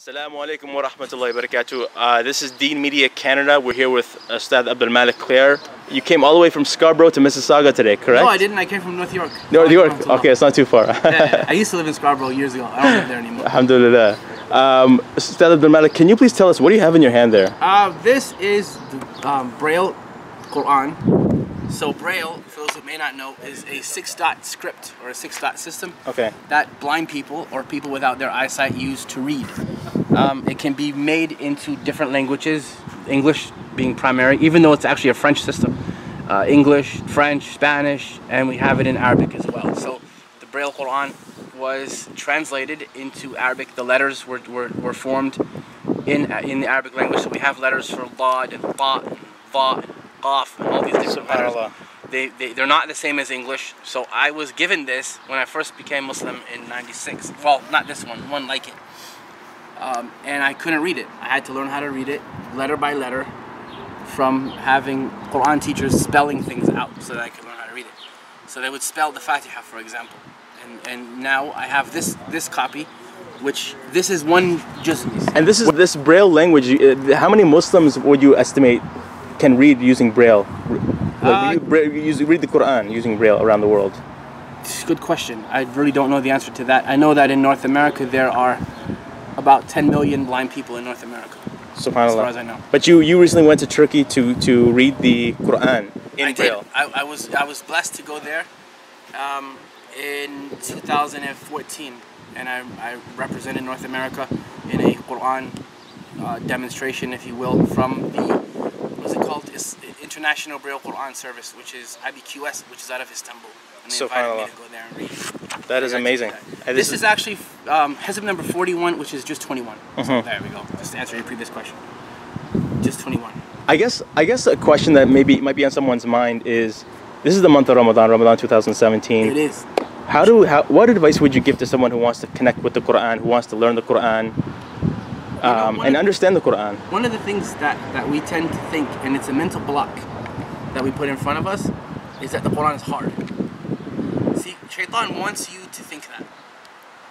Assalamu alaikum wa rahmatullahi wa barakatuh. This is Deen Media Canada. We're here with Ustad AbdulMalik Clare. You came all the way from Scarborough to Mississauga today, correct? No, I didn't. I came from North York. North York? Okay, it's not too far. Yeah, I used to live in Scarborough years ago. I don't live there anymore. Alhamdulillah. Ustad AbdulMalik, can you please tell us, what do you have in your hand there? This is the Braille Qur'an. So Braille, for those who may not know, is a 6-dot script or a 6-dot system that blind people or people without their eyesight use to read. It can be made into different languages, English being primary, even though it's actually a French system. English, French, Spanish, and we have it in Arabic as well. So the Braille Qur'an was translated into Arabic. The letters were formed in the Arabic language. So we have letters for Dad and Ta and Va and Qaf and all these different letters. They're not the same as English. So I was given this when I first became Muslim in '96. Well, not this one like it. And I couldn't read it. I had to learn how to read it letter by letter from having Quran teachers spelling things out so that I could learn how to read it. So they would spell the Fatiha, for example. And now I have this copy, which this is one just... And this Braille language, how many Muslims would you estimate can read using Braille? Read the Quran using Braille around the world? Good question. I really don't know the answer to that. I know that in North America there are about 10 million blind people in North America, SubhanAllah. As far as I know. But you recently went to Turkey to read the Quran in Braille. I was blessed to go there in 2014, and I represented North America in a Quran demonstration, if you will, from the, what's it called? It's International Braille Quran Service, which is IBQS, which is out of Istanbul. And they invited me to go there and read. That is amazing. This is actually Hizb number 41, which is just 21. So there we go. Just to answer your previous question. Just 21. I guess a question that might be on someone's mind is, this is the month of Ramadan 2017. It is. What advice would you give to someone who wants to connect with the Quran, who wants to learn the Quran, and understand the Quran? One of the things that we tend to think, and it's a mental block that we put in front of us, is that the Quran is hard. See, Shaitan wants you to think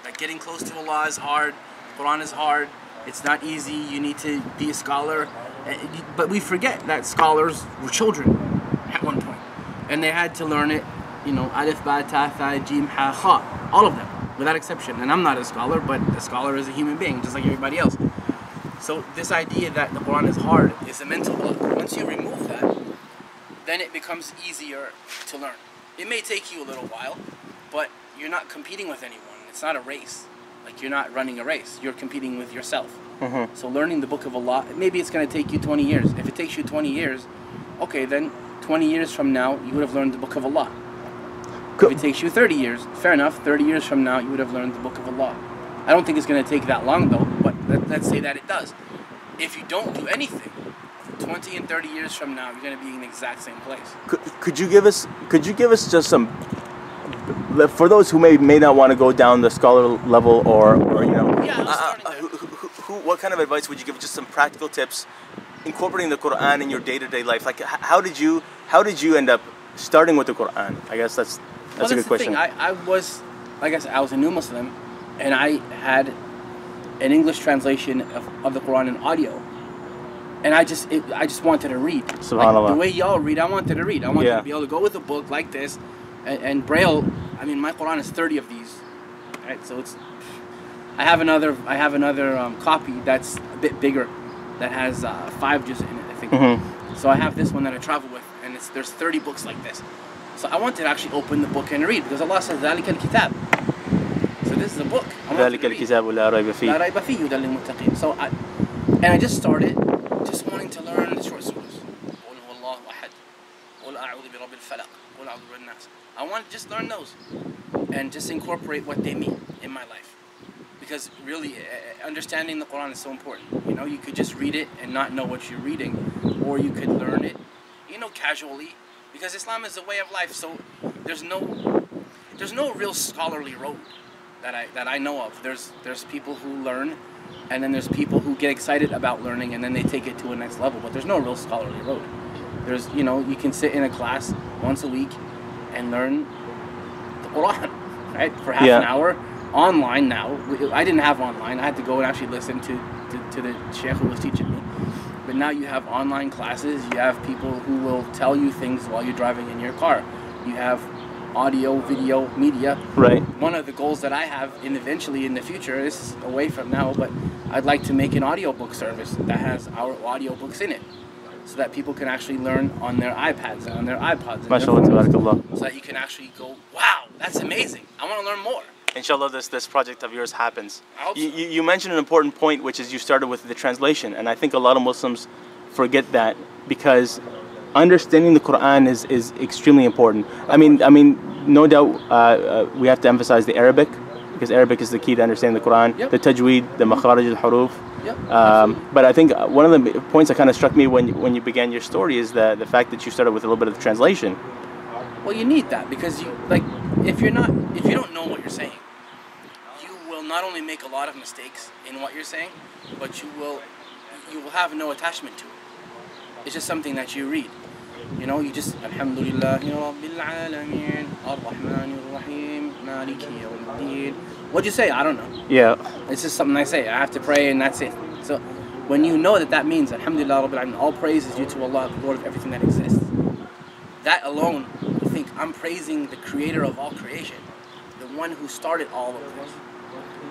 that getting close to Allah is hard, Quran is hard, it's not easy, you need to be a scholar. But we forget that scholars were children at one point, and they had to learn it, alif, ba, ta, tha, jim, ha, kha, all of them, without exception. And I'm not a scholar, but a scholar is a human being, just like everybody else. So this idea that the Quran is hard is a mental block. Once you remove that, then it becomes easier to learn. It may take you a little while, but you're not competing with anyone. It's not a race. Like, you're not running a race. You're competing with yourself. So learning the Book of Allah, maybe it's going to take you 20 years. If it takes you 20 years, okay, then 20 years from now, you would have learned the Book of Allah. If it takes you 30 years, fair enough, 30 years from now, you would have learned the Book of Allah. I don't think it's going to take that long, though, but let's say that it does. If you don't do anything, 20 and 30 years from now, you're going to be in the exact same place. Could you give us just some, for those who may not want to go down the scholar level, or what kind of advice would you give? Just some practical tips incorporating the Quran in your day-to-day life. Like, how did you end up starting with the Quran? I guess that's a good question. I was, like I said, I was a new Muslim, and I had an English translation of the Quran in audio. And I just wanted to read. SubhanAllah. Like the way y'all read, I wanted to read. I wanted to be able to go with a book like this, and Braille. I mean, my Quran is 30 of these, right? So it's. I have another copy that's a bit bigger, that has 5 juz in it, I think. So I have this one that I travel with, and there's 30 books like this. So I wanted to actually open the book and read, because Allah says ذَلِكَ الْكِتَابِ. So this is a book. ذَلِكَ الْكِتَابُ لَا رَيْبَ فِيهِ. لَا رَيْبَ فِيهِ هُدًى لِلْمُتَّقِينَ. So I just started just wanting to learn the short surahs. I want to just learn those and just incorporate what they mean in my life, because really understanding the Quran is so important. You could just read it and not know what you're reading, or you could learn it, casually, because Islam is a way of life. So there's no real scholarly road that I know of. There's people who learn, and then there's people who get excited about learning, and then they take it to a next level. But there's no real scholarly road. There's, you can sit in a class once a week and learn the Quran, right, for half an hour, online now. I didn't have online. I had to go and actually listen to the sheikh who was teaching me. But now you have online classes. You have people who will tell you things while you're driving in your car. You have audio, video, media. Right. One of the goals that I have eventually in the future is away from now, but I'd like to make an audiobook service that has our audiobooks in it, so that people can actually learn on their iPads and on their iPods. MashaAllah, tabarakallah. So that you can actually go, wow, that's amazing. I want to learn more. Inshallah, this project of yours happens. I hope so. You mentioned an important point, which is you started with the translation, and I think a lot of Muslims forget that, because understanding the Qur'an is extremely important. I mean, no doubt we have to emphasize the Arabic, because Arabic is the key to understanding the Qur'an. Yep. The tajweed, the makharij al-huruf. Yep, but I think one of the points that kind of struck me when you began your story is the fact that you started with a little bit of the translation. Well, you need that, because if you don't know what you're saying, you will not only make a lot of mistakes in what you're saying, but you will have no attachment to it. It's just something that you read. You know, you just Alhamdulillah, Rabbil Alameen, Ar-Rahmanir Rahim, Maliki Yawmiddin. What'd you say? I don't know. Yeah. It's just something I say. I have to pray and that's it. So when you know that means Alhamdulillah Rabbil Alameen, all praise is due to Allah, the Lord of everything that exists. That alone, you think I'm praising the creator of all creation, the one who started all of this.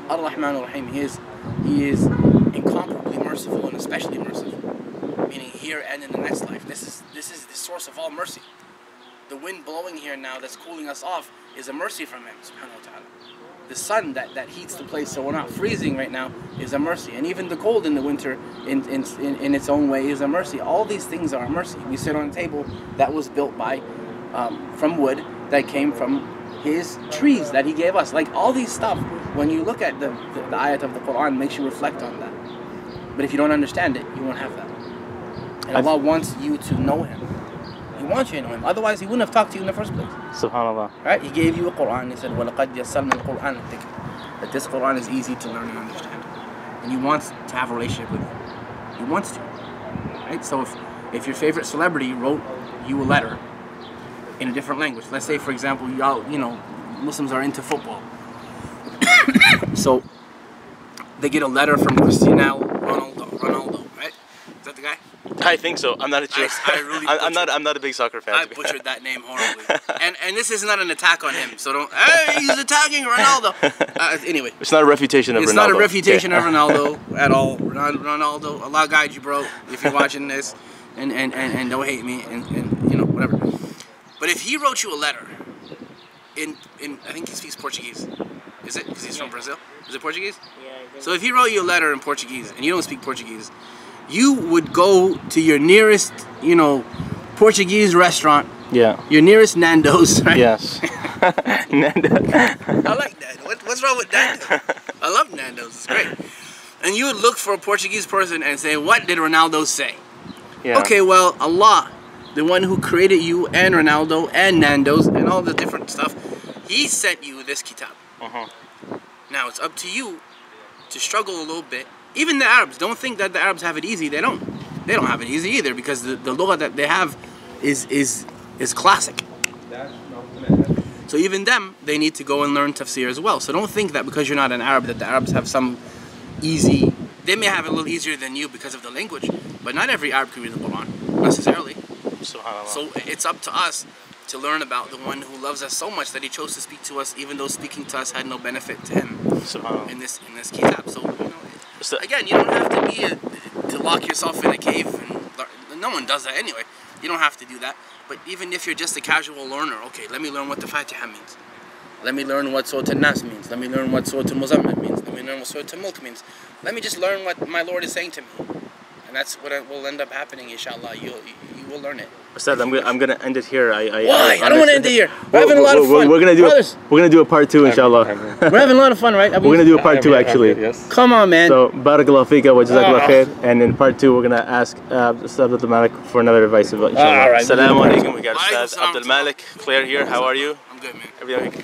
Ar-Rahmanir Rahim, he is incomparably merciful and especially merciful. Meaning here and in the next life. This is the source of all mercy. The wind blowing here now that's cooling us off is a mercy from him, subhanahu wa ta'ala. The sun that heats the place so we're not freezing right now is a mercy. And even the cold in the winter in its own way is a mercy. All these things are a mercy. We sit on a table that was built by from wood that came from his trees that he gave us. Like all these stuff, when you look at the ayat of the Qur'an, makes you reflect on that. But if you don't understand it, you won't have that. And Allah wants you to know Him. He wants you to know Him. Otherwise, He wouldn't have talked to you in the first place. Subhanallah. Right? He gave you a Qur'an. He said, وَلَقَدْ يَسَّرْنَا الْقُرْآنَ الذِّكْرَ. That this Qur'an is easy to learn and understand. And He wants to have a relationship with you. He wants to. Right? So if your favorite celebrity wrote you a letter in a different language, let's say, for example, Muslims are into football. So they get a letter from Cristiano Ronaldo, right? Is that the guy? I think so. I'm not a I'm not a big soccer fan. I butchered that name horribly. and this is not an attack on him. So don't. Hey, he's attacking Ronaldo. Anyway, it's not a refutation of Ronaldo. It's not a refutation of Ronaldo at all. Ronaldo, Allah guide you, bro. If you're watching this, and don't hate me, and whatever. But if he wrote you a letter in I think he speaks Portuguese. Is it? Because he's from Brazil. Is it Portuguese? Yeah. So if he wrote you a letter in Portuguese and you don't speak Portuguese, you would go to your nearest, Portuguese restaurant. Yeah. Your nearest Nando's, right? Yes. Nando's. I like that. What's wrong with Nando's? I love Nando's. It's great. And you would look for a Portuguese person and say, what did Ronaldo say? Yeah. Okay, well, Allah, the one who created you and Ronaldo and Nando's and all the different stuff, He sent you this kitab. Now it's up to you to struggle a little bit. Even the Arabs, don't think that the Arabs have it easy. They don't have it easy either, because the lugha that they have is classic. So even them, they need to go and learn tafsir as well. So don't think that because you're not an Arab that the Arabs have some easy. They may have it a little easier than you because of the language, but not every Arab can read the Quran necessarily. So it's up to us to learn about the one who loves us so much that He chose to speak to us, even though speaking to us had no benefit to Him in this kitab. So again, you don't have to be to lock yourself in a cave, and no one does that anyway. You don't have to do that. But even if you're just a casual learner, okay, let me learn what the Fatiha means. Let me learn what Surah An-Nas means. Let me learn what Surah Al-Muzammil means. Let me learn what Surah Al-Mulk means. Let me just learn what my Lord is saying to me. And that's what will end up happening, inshallah. You will learn it. Ustad, I'm gonna end it here. Why? I don't want to end it here. We're having a lot of fun. We're gonna do a part 2, inshallah. We're having a lot of fun, right? We're gonna do a part 2 actually. Yes. Come on, man. So barakallahu feeka wa jazakallahu khair. And in part 2, we're gonna ask Ustad AbdulMalik for another advice, inshallah. All right. Assalamu alaikum. We got Ustad AbdulMalik Clare here. How are you? I'm good, man.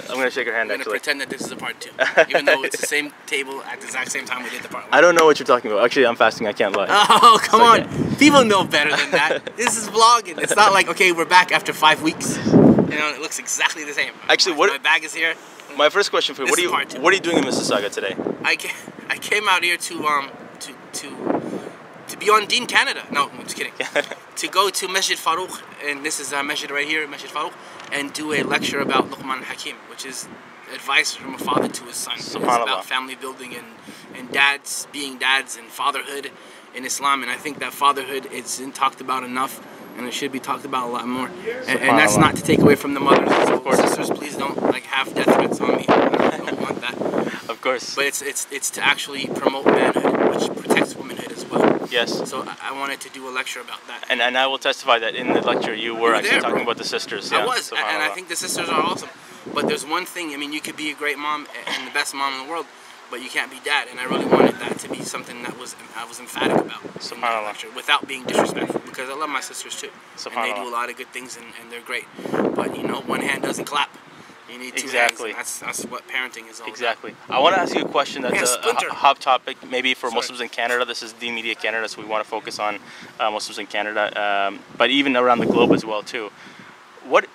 I'm gonna shake your hand. I'm gonna pretend that this is a part 2, even though it's the same table at the exact same time we did the part 1. I don't know what you're talking about. Actually, I'm fasting. I can't lie. Oh, come on. People know better than that. This is vlogging. It's not like, okay, we're back after 5 weeks. It looks exactly the same. Actually, my bag is here. My first question for you: what are you doing in Mississauga today? I came out here to be on Deen Canada. No, I'm just kidding. To go to Masjid al-Farooq, and this is Masjid right here, Masjid al-Farooq, and do a lecture about Luqman al-Hakim, which is advice from a father to his son. It's about family building and dads being dads and fatherhood in Islam. And I think that fatherhood isn't talked about enough, and it should be talked about a lot more. And that's not to take away from the mothers. So sisters, please don't like have death threats on me. I don't want that. Of course. But it's to actually promote manhood, which protects womanhood as well. Yes. So I wanted to do a lecture about that. And I will testify that in the lecture you were actually talking about the sisters. I was, and I think the sisters are awesome. But there's one thing, I mean, you could be a great mom and the best mom in the world, but you can't be dad. And I really wanted that to be something that I was emphatic about in that lecture, without being disrespectful, because I love my sisters too. And they do a lot of good things, and they're great. But, you know, one hand doesn't clap. You need two hands. That's what parenting is all about. I want to ask you a question that's a hot topic, maybe for Muslims in Canada. This is Deen Media Canada, so we want to focus on Muslims in Canada, but even around the globe as well too. What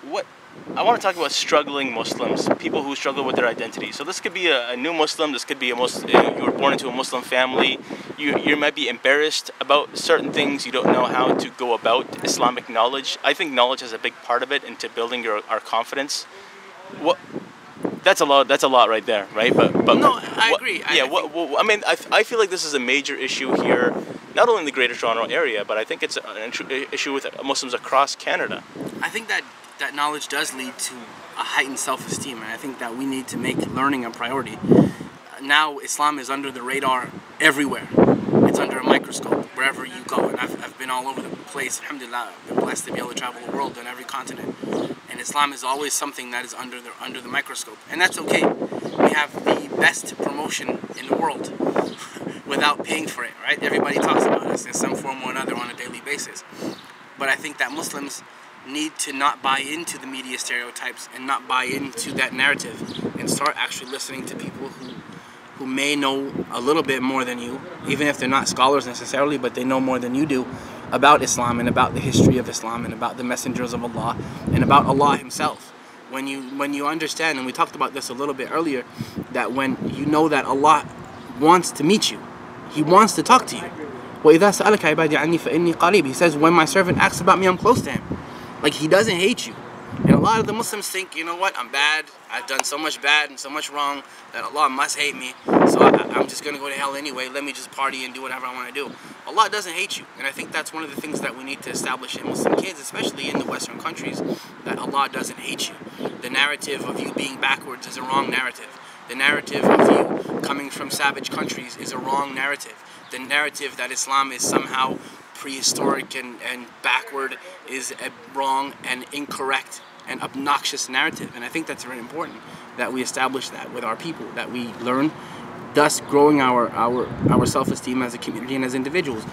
I want to talk about struggling Muslims, people who struggle with their identity. So this could be a new Muslim, this could be a Muslim, you were born into a Muslim family, you might be embarrassed about certain things, you don't know how to go about Islamic knowledge. I think knowledge is a big part of it into building our confidence. That's a lot right there, right? But no, I agree. I mean, I feel like this is a major issue here, not only in the Greater Toronto area, but I think it's an issue with Muslims across Canada. I think that knowledge does lead to a heightened self-esteem, and I think that we need to make learning a priority. Now Islam is under the radar everywhere. It's under a microscope wherever you go, and I've been all over the place. Alhamdulillah, I've been blessed to be able to travel the world on every continent. And Islam is always something that is under the microscope, and that's okay. We have the best promotion in the world without paying for it, right? Everybody talks about us in some form or another on a daily basis. But I think that Muslims need to not buy into the media stereotypes and not buy into that narrative, and start actually listening to people who may know a little bit more than you, even if they're not scholars necessarily, but they know more than you do about Islam and about the history of Islam and about the messengers of Allah and about Allah himself. When you understand, and we talked about this a little bit earlier, that when you know that Allah wants to meet you, He wants to talk to you. وَإِذَا سَأَلَكَ عِبَادِي عَنِّي فَإِنِّي قَرِيبٌ. He says, when my servant asks about me, I'm close to him. Like, He doesn't hate you. And a lot of the Muslims think, you know what, I'm bad, I've done so much bad and so much wrong that Allah must hate me, so I'm just going to go to hell anyway, let me just party and do whatever I want to do. Allah doesn't hate you, and I think that's one of the things that we need to establish in Muslim kids, especially in the Western countries, that Allah doesn't hate you. The narrative of you being backwards is a wrong narrative. The narrative of you coming from savage countries is a wrong narrative. The narrative that Islam is somehow prehistoric and backward is a wrong and incorrect and obnoxious narrative. And I think that's very important that we establish that with our people, that we learn, thus growing our self-esteem as a community and as individuals,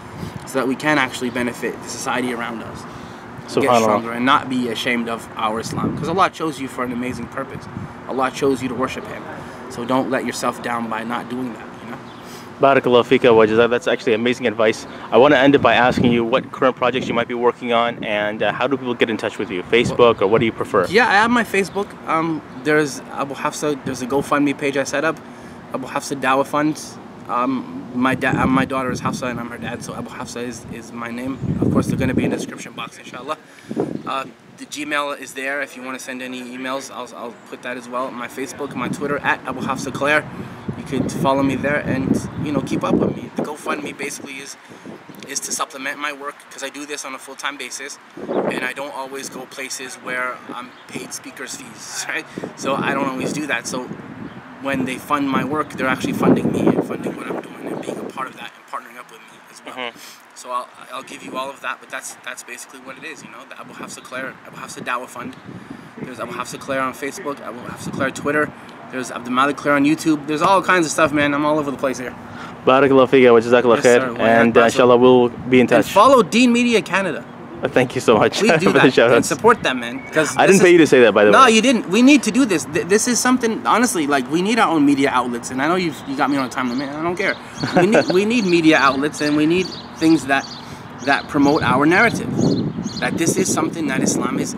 so that we can actually benefit the society around us, get stronger, and not be ashamed of our Islam. Because Allah chose you for an amazing purpose. Allah chose you to worship Him. So don't let yourself down by not doing that. Barakallahu fika wa jazak. That's actually amazing advice. I want to end it by asking you what current projects you might be working on, and how do people get in touch with you? Facebook, or what do you prefer? Yeah, I have my Facebook. There's AbuHafsa. There's a GoFundMe page I set up. AbuHafsa Dawah Fund. My daughter is Hafsa and I'm her dad, so AbuHafsa is my name. Of course, they're going to be in the description box, inshallah. The Gmail is there if you want to send any emails. I'll put that as well. My Facebook, my Twitter at AbuHafsa Clare. You could follow me there and keep up with me. The GoFundMe basically is to supplement my work, because I do this on a full-time basis, and I don't always go places where I'm paid speakers fees, right? So I don't always do that. So when they fund my work, they're actually funding me and funding what I'm doing and being a part of that and partnering up with me as well. So I'll give you all of that, but that's basically what it is, the AbuHafsa Clare, AbuHafsa Dawah Fund. There's AbuHafsa Clare on Facebook, AbuHafsa Clare Twitter. There's AbdulMalik Clare on YouTube. There's all kinds of stuff, man. I'm all over the place here. Barakallahu fika wa jazakallah khair. And inshallah, we'll be in touch. And follow Deen Media Canada. Thank you so much. Please do that and support them, man. I didn't pay you to say that, by the way. No, you didn't. We need to do this. This is something, honestly, like, we need our own media outlets. And I know you got me on a time limit. I don't care. We need media outlets, and we need things that promote our narrative. That this is something that Islam is.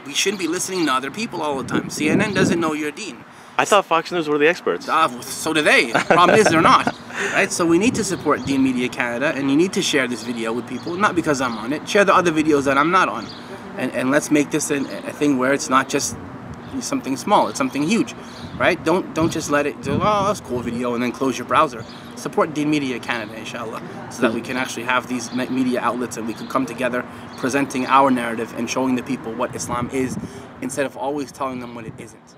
We shouldn't be listening to other people all the time. CNN doesn't know your Deen. I thought Fox News were the experts. So do they. Problem is they're not. Right? So we need to support Deen Media Canada, and you need to share this video with people, not because I'm on it. Share the other videos that I'm not on. And let's make this a thing where it's not just something small, it's something huge. Right? Don't just let it do, oh, that's a cool video, and then close your browser. Support Deen Media Canada, inshallah, so that we can actually have these media outlets and we can come together presenting our narrative and showing the people what Islam is instead of always telling them what it isn't.